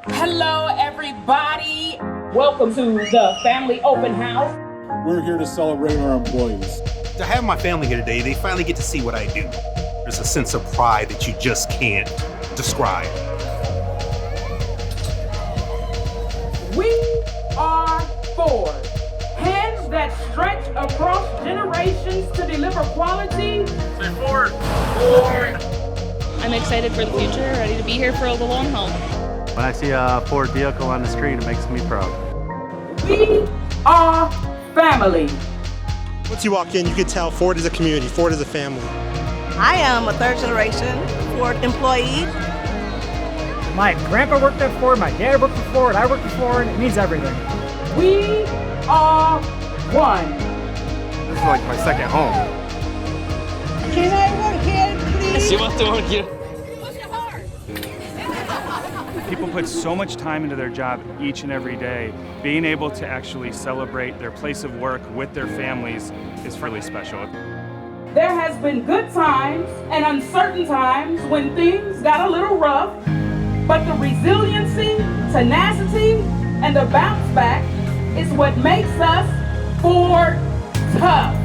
Hello, everybody. Welcome to the Family Open House. We're here to celebrate our employees. To have my family here today, they finally get to see what I do. There's a sense of pride that you just can't describe. We are Ford. Hands that stretch across generations to deliver quality. Say Ford. Ford. I'm excited for the future, ready to be here for the long haul. When I see a Ford vehicle on the street, it makes me proud. We are family. Once you walk in, you can tell Ford is a community, Ford is a family. I am a third generation Ford employee. My grandpa worked at Ford, my dad worked for Ford, I worked for Ford. It means everything. We are one. This is like my second home. Can I work here, please? She wants to work here. People put so much time into their job each and every day. Being able to actually celebrate their place of work with their families is really special. There has been good times and uncertain times when things got a little rough, but the resiliency, tenacity, and the bounce back is what makes us Ford tough.